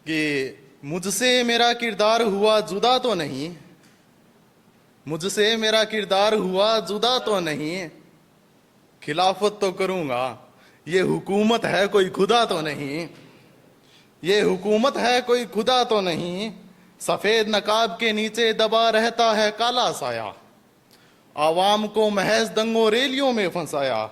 कि मुझसे मेरा किरदार हुआ जुदा तो नहीं, मुझसे मेरा किरदार हुआ जुदा तो नहीं, खिलाफत तो करूंगा, ये हुकूमत है कोई खुदा तो नहीं, ये हुकूमत है कोई खुदा तो नहीं। सफेद नकाब के नीचे दबा रहता है काला साया, आवाम को महज दंगों रेलियों में फंसाया।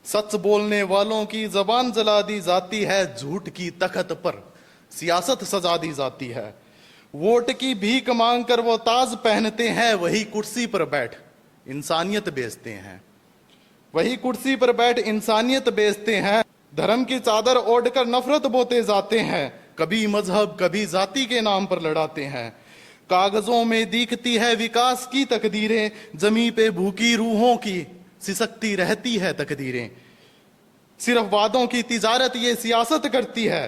सच बोलने वालों की जबान जला दी जाती है, झूठ की तख्त पर सियासत सजा दी जाती है। वोट की भीख मांग कर वो ताज पहनते हैं, वही कुर्सी पर बैठ इंसानियत बेचते हैं, वही कुर्सी पर बैठ इंसानियत बेचते हैं। धर्म की चादर ओढ़कर नफरत बोते जाते हैं, कभी मजहब कभी जाति के नाम पर लड़ाते हैं। कागजों में दिखती है विकास की तकदीरें, जमी पे भूखी रूहों की सिसकती रहती है तकदीरें। सिर्फ वादों की तिजारत ये सियासत करती है,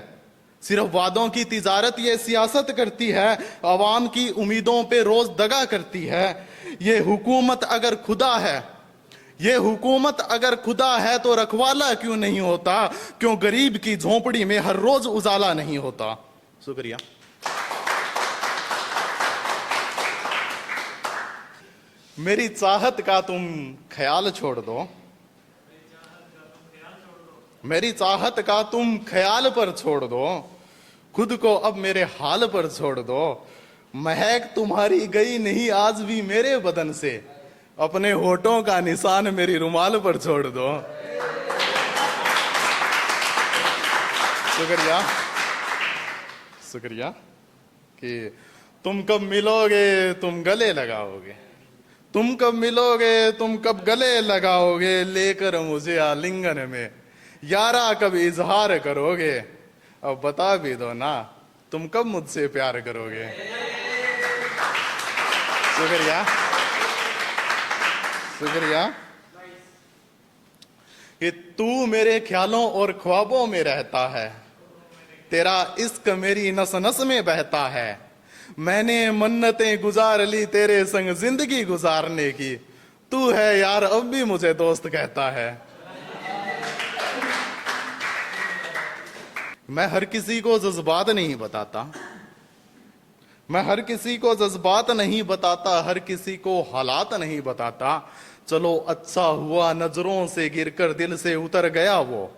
सिर्फ वादों की तिजारत ये सियासत करती है, आवाम की उम्मीदों पे रोज दगा करती है। ये हुकूमत अगर खुदा है, ये हुकूमत अगर खुदा है तो रखवाला क्यों नहीं होता, क्यों गरीब की झोंपड़ी में हर रोज उजाला नहीं होता। शुक्रिया। मेरी चाहत का तुम ख्याल छोड़ दो, मेरी चाहत का तुम ख्याल पर छोड़ दो, खुद को अब मेरे हाल पर छोड़ दो। महक तुम्हारी गई नहीं आज भी मेरे बदन से, अपने होठों का निशान मेरी रुमाल पर छोड़ दो। शुक्रिया, शुक्रिया। कि तुम कब मिलोगे तुम गले लगाओगे, तुम कब मिलोगे तुम कब गले लगाओगे, लेकर मुझे आलिंगन में यारा कब इजहार करोगे। अब बता भी दो ना तुम कब मुझसे प्यार करोगे। शुक्रिया, शुक्रिया। कि तू मेरे ख्यालों और ख्वाबों में रहता है, तेरा इश्क मेरी नस नस में बहता है। मैंने मन्नतें गुजार ली तेरे संग जिंदगी गुजारने की, तू है यार अब भी मुझे दोस्त कहता है। मैं हर किसी को जज्बात नहीं बताता, मैं हर किसी को जज्बात नहीं बताता, हर किसी को हालात नहीं बताता। चलो अच्छा हुआ नजरों से गिरकर दिल से उतर गया वो,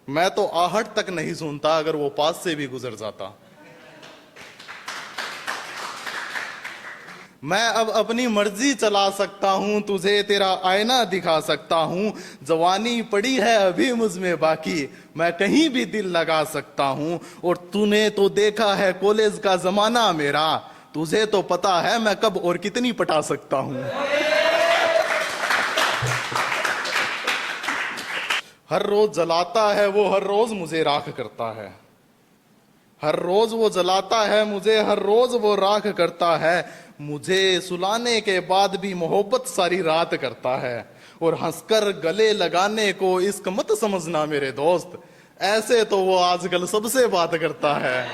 मैं तो आहट तक नहीं सुनता अगर वो पास से भी गुजर जाता। मैं अब अपनी मर्जी चला सकता हूं, तुझे तेरा आईना दिखा सकता हूं। जवानी पड़ी है अभी मुझ में बाकी, मैं कहीं भी दिल लगा सकता हूं। और तूने तो देखा है कॉलेज का जमाना मेरा, तुझे तो पता है मैं कब और कितनी पटा सकता हूं। हर रोज जलाता है वो, हर रोज मुझे राख करता है, हर रोज वो जलाता है मुझे, हर रोज वो राख करता है। मुझे सुलाने के बाद भी मोहब्बत सारी रात करता है। और हंसकर गले लगाने को इश्क मत समझना मेरे दोस्त, ऐसे तो वो आजकल सबसे बात करता है।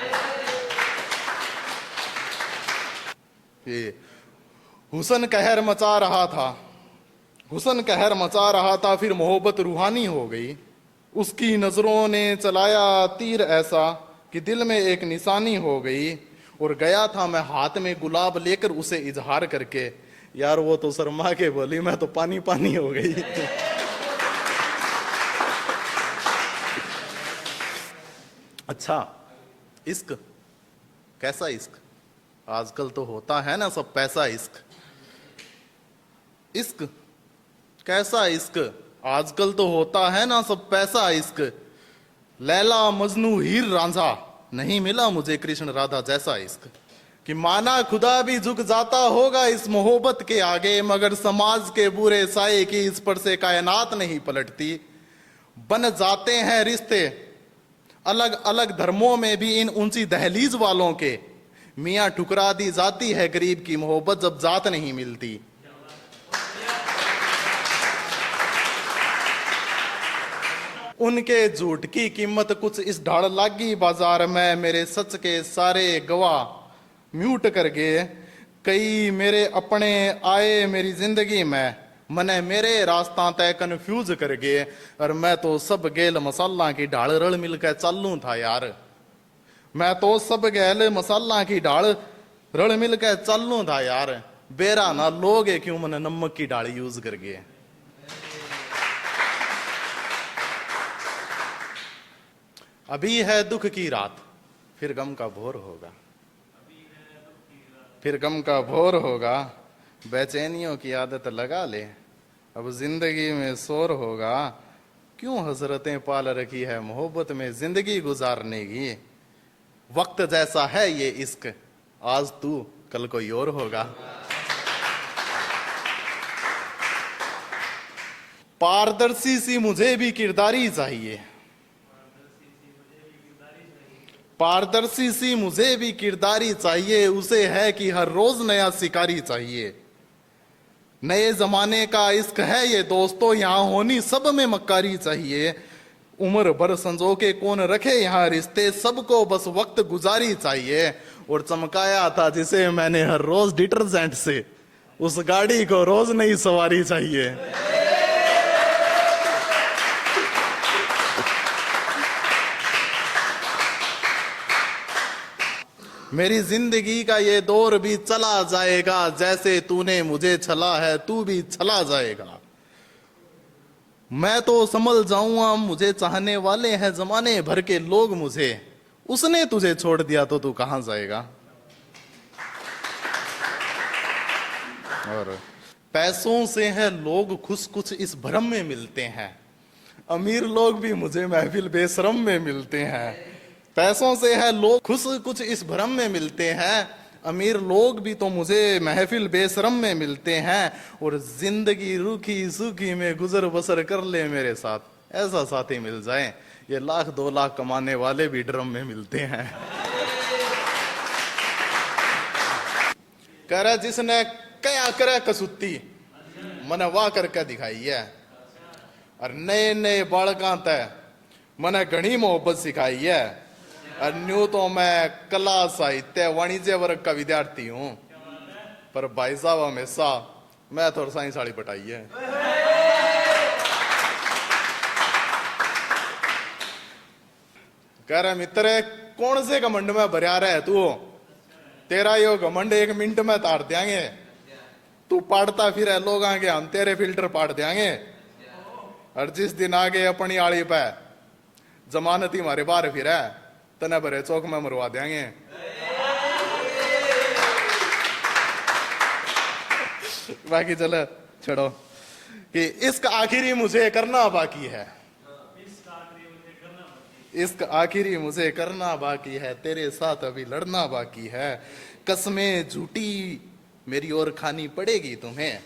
ये हुस्न कहर मचा रहा था, हुस्न कहर मचा रहा था, फिर मोहब्बत रूहानी हो गई। उसकी नजरों ने चलाया तीर ऐसा कि दिल में एक निशानी हो गई। और गया था मैं हाथ में गुलाब लेकर उसे इजहार करके, यार वो तो शर्मा के बोली, मैं तो पानी पानी हो गई। अच्छा, इश्क कैसा इश्क, आजकल तो होता है ना सब पैसा इश्क। इश्क कैसा इश्क, आजकल तो होता है ना सब पैसा इश्क। लैला मजनू हीर रांझा, नहीं मिला मुझे कृष्ण राधा जैसा इश्क। कि माना खुदा भी झुक जाता होगा इस मोहब्बत के आगे, मगर समाज के बुरे साये की इस पर से कायनात नहीं पलटती। बन जाते हैं रिश्ते अलग अलग धर्मों में भी इन ऊंची दहलीज वालों के, मियां ठुकरा दी जाती है गरीब की मोहब्बत जब जात नहीं मिलती। उनके झूठ की कीमत कुछ इस ढाड़ लागी बाजार में, मेरे सच के सारे गवाह म्यूट कर गए। कई मेरे अपने आए मेरी जिंदगी में, मने मेरे रास्ता तय कंफ्यूज कर गए। और मैं तो सब गेल मसाला की ढाल रल मिलकर चालू था यार। मैं तो सब गैल मसाला की डाल रल मिल के चलूं था यार, बेरा ना लोगे क्यों मैंने नमक की डाल यूज करके। अभी है दुख की रात, फिर गम का भोर होगा, फिर गम का भोर होगा, बेचैनियों की आदत लगा ले, अब जिंदगी में शोर होगा, क्यों हसरतें पाल रखी है मोहब्बत में जिंदगी गुजारने की, वक्त जैसा है ये इश्क, आज तू कल कोई और होगा। पारदर्शी सी मुझे भी किरदारी चाहिए, पारदर्शी सी मुझे भी किरदारी चाहिए, उसे है कि हर रोज नया शिकारी चाहिए। नए जमाने का इश्क है ये दोस्तों, यहां होनी सब में मक्कारी चाहिए। उम्र भर संजो के कौन रखे यहाँ रिश्ते, सबको बस वक्त गुजारी चाहिए। और चमकाया था जिसे मैंने हर रोज डिटर्जेंट से, उस गाड़ी को रोज नई सवारी चाहिए। मेरी जिंदगी का ये दौर भी चला जाएगा, जैसे तूने मुझे छला है तू भी चला जाएगा। मैं तो संभल जाऊंगा, मुझे चाहने वाले हैं जमाने भर के लोग मुझे, उसने तुझे छोड़ दिया तो तू कहां जाएगा। और पैसों से है लोग खुश कुछ इस भ्रम में मिलते हैं, अमीर लोग भी मुझे महफिल बेशरम में मिलते हैं। पैसों से है लोग खुश कुछ इस भ्रम में मिलते हैं, अमीर लोग भी तो मुझे महफिल बेशरम में मिलते हैं। और जिंदगी रूखी सूखी में गुजर बसर कर ले मेरे साथ, ऐसा साथी मिल जाए, ये लाख 2 लाख कमाने वाले भी ड्रम में मिलते हैं। कह रहा जिसने क्या करे कसुत्ती मैंने वाह करके दिखाई है, और नए नए बालकां तय मैंने घनी मोहब्बत सिखाई है। और न्यू तो मैं कला साहित्य वाणिज्य वर्ग का विद्यार्थी हूं, पर भाई साहब हमेशा मैथ और साइंस वाली पढ़ाई है। कह रहा मित्र कौन से घमंड में भरिया रहे तू, तेरा यो घमंड 1 मिनट में तार देंगे, तू पढ़ता फिर है लोग आगे हम तेरे फिल्टर पाड़ देंगे। और जिस दिन आगे अपनी आड़ी पे जमानती मारे बाहर फिर है तना भरे चौक में मरवा देंगे। बाकी चलो छोड़ो कि इसका आखिरी मुझे करना बाकी है, इसका आखिरी मुझे करना बाकी है, तेरे साथ अभी लड़ना बाकी है। कसमें झूठी मेरी ओर खानी पड़ेगी तुम्हें,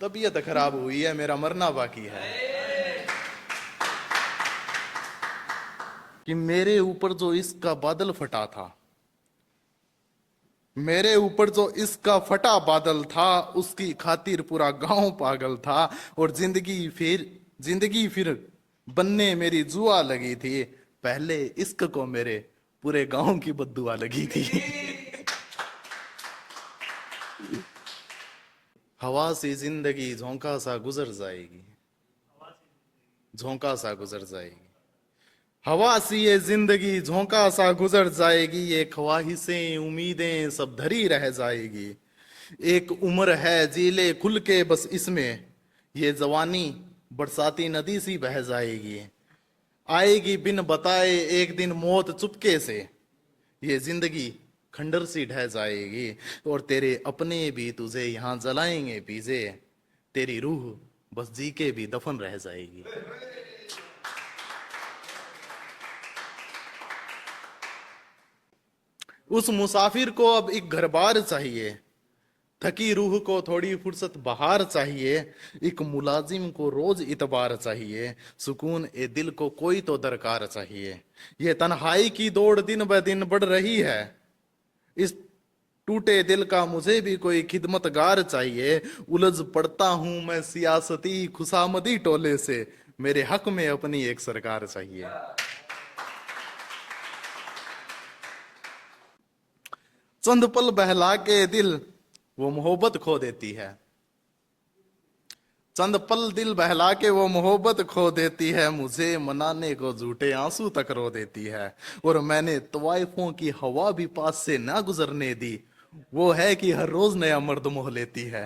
तबीयत खराब हुई है मेरा मरना बाकी है। कि मेरे ऊपर जो इसका बादल फटा था, मेरे ऊपर जो इसका फटा बादल था, उसकी खातिर पूरा गांव पागल था। और जिंदगी फिर बनने मेरी जुआ लगी थी, पहले इश्क को मेरे पूरे गांव की बद्दुआ लगी थी। हवा सी जिंदगी झोंका सा गुजर जाएगी, झोंका सा गुजर जाएगी, हवा सी ये जिंदगी झोंका सा गुजर जाएगी। ये ख्वाहिशें उम्मीदें सब धरी रह जाएगी। एक उम्र है जीले खुल के बस इसमें, ये जवानी बरसाती नदी सी बह जाएगी। आएगी बिन बताए एक दिन मौत चुपके से, ये जिंदगी खंडर सी ढह जाएगी। और तेरे अपने भी तुझे यहां जलाएंगे पीजे, तेरी रूह बस जी के भी दफन रह जाएगी। उस मुसाफिर को अब एक घर बार चाहिए, थकी रूह को थोड़ी फुर्सत बहार चाहिए। एक मुलाजिम को रोज इतबार चाहिए, सुकून ए दिल को कोई तो दरकार चाहिए। ये तन्हाई की दौड़ दिन ब दिन बढ़ रही है, इस टूटे दिल का मुझे भी कोई खिदमतगार चाहिए। उलझ पड़ता हूं मैं सियासती खुशामदी टोले से, मेरे हक में अपनी एक सरकार चाहिए। चंद पल बहला के दिल वो मोहब्बत खो देती है, चंद पल दिल बहला के वो मोहब्बत खो देती है, मुझे मनाने को झूठे आंसू तक रो देती है। और मैंने तवाइफों की हवा भी पास से ना गुजरने दी, वो है कि हर रोज नया मर्द मोह लेती है।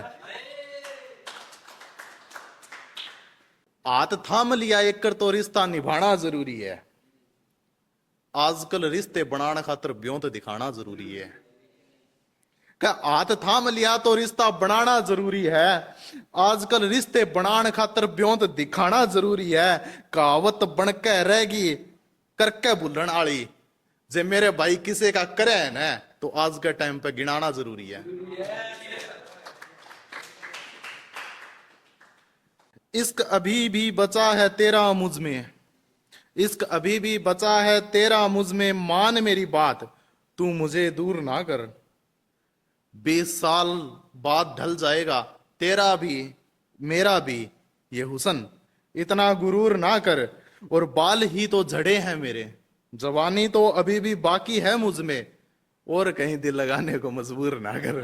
हाथ थाम लिया एक कर तो रिश्ता निभाना जरूरी है, आजकल रिश्ते बनाने खातर ब्योंत दिखाना जरूरी है। हाथ थाम लिया तो रिश्ता बनाना जरूरी है, आजकल रिश्ते बनाने खातर ब्योंत दिखाना जरूरी है। कहावत बनके रहेगी करके भूलन आली, जे मेरे भाई किसे का करे है ना तो आज के टाइम पे गिनाना जरूरी है। इश्क अभी भी बचा है तेरा मुझ में, इश्क अभी भी बचा है तेरा मुझ में, मान मेरी बात तू मुझे दूर ना कर। 20 साल बाद ढल जाएगा तेरा भी मेरा भी ये हुस्न, इतना गुरूर ना कर। और बाल ही तो झड़े हैं मेरे, जवानी तो अभी भी बाकी है मुझ में, और कहीं दिल लगाने को मजबूर ना कर।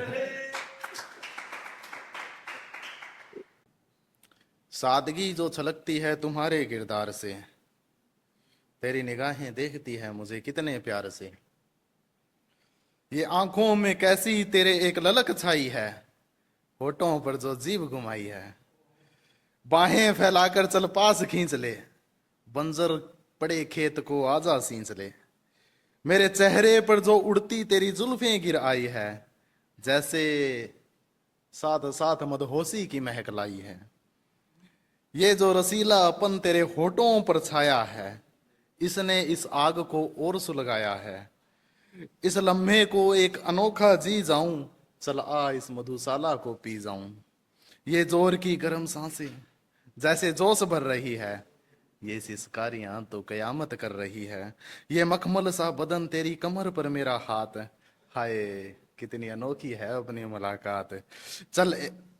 सादगी जो छलकती है तुम्हारे किरदार से, तेरी निगाहें देखती है मुझे कितने प्यार से। ये आंखों में कैसी तेरे एक ललक छाई है, होठों पर जो जीभ घुमाई है। बाहें फैलाकर चल पास खींच ले, बंजर पड़े खेत को आजा सींच ले। मेरे चेहरे पर जो उड़ती तेरी जुल्फें गिर आई है, जैसे साथ साथ मदहोशी की महक लाई है। ये जो रसीला अपन तेरे होठों पर छाया है, इसने इस आग को और सुलगाया है। इस लम्हे को एक अनोखा जी जाऊं, चल आ इस मधुशाला को पी जाऊं। ये जोर की गर्म सांसें जैसे जोश भर रही है, ये सिसकारियां तो कयामत कर रही है। ये मखमल सा बदन तेरी कमर पर मेरा हाथ, हाय कितनी अनोखी है अपनी मुलाकात। चल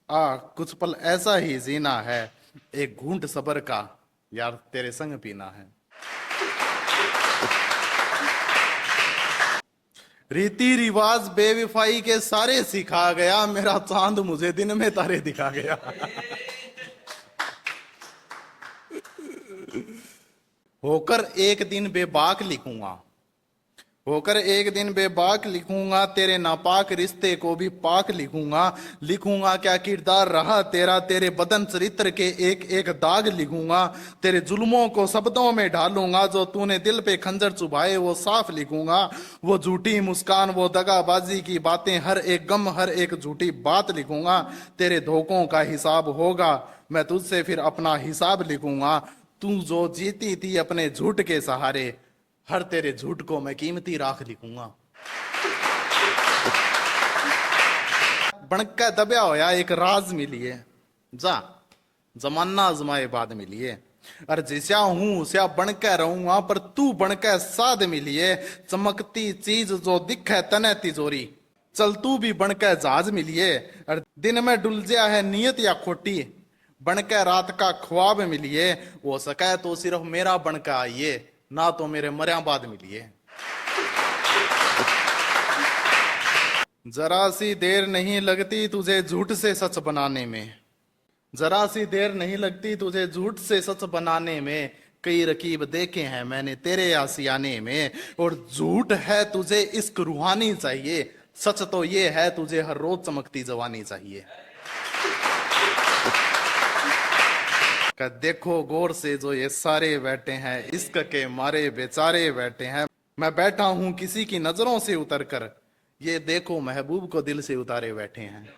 आ कुछ पल ऐसा ही जीना है, एक घूंट सबर का यार तेरे संग पीना है। रीति रिवाज बेवफाई के सारे सिखा गया, मेरा चांद मुझे दिन में तारे दिखा गया। होकर एक दिन बेबाक लिखूंगा, होकर एक दिन बेबाक लिखूंगा, तेरे नापाक रिश्ते को भी पाक लिखूंगा। लिखूंगा क्या किरदार रहा तेरा, तेरे बदन चरित्र के एक एक दाग लिखूंगा। तेरे जुल्मों को शब्दों में ढालूंगा, जो तूने दिल पे खंजर चुभाए वो साफ लिखूंगा। वो झूठी मुस्कान वो दगाबाजी की बातें, हर एक गम हर एक झूठी बात लिखूंगा। तेरे धोखों का हिसाब होगा, मैं तुझसे फिर अपना हिसाब लिखूंगा। तू जो जीती थी अपने झूठ के सहारे, हर तेरे झूठ को मैं कीमती राख लिखूंगा। बनके दबया होया एक राज मिलिए, जा जमाना आजमाए बाद मिलिए। अरे जिस्या हूं उस्या बनके रहूंगा, पर तू बनके साध मिलिए। चमकती चीज जो दिखे तने तिजोरी, चल तू भी बनके जहाज मिलिए। अरे दिन में डुल जा है नियत या खोटी, बनके रात का ख्वाब मिलिए। हो सके तो सिर्फ मेरा बनके आइए, ना तो मेरे मर्या बाद मिलिए। जरा सी देर नहीं लगती तुझे झूठ से सच बनाने में, जरा सी देर नहीं लगती तुझे झूठ से सच बनाने में। कई रकीब देखे हैं मैंने तेरे आसियाने में, और झूठ है तुझे इश्क रूहानी चाहिए, सच तो ये है तुझे हर रोज चमकती जवानी चाहिए। देखो गौर से जो ये सारे बैठे हैं, इश्क के मारे बेचारे बैठे हैं। मैं बैठा हूं किसी की नजरों से उतर कर, ये देखो महबूब को दिल से उतारे बैठे हैं।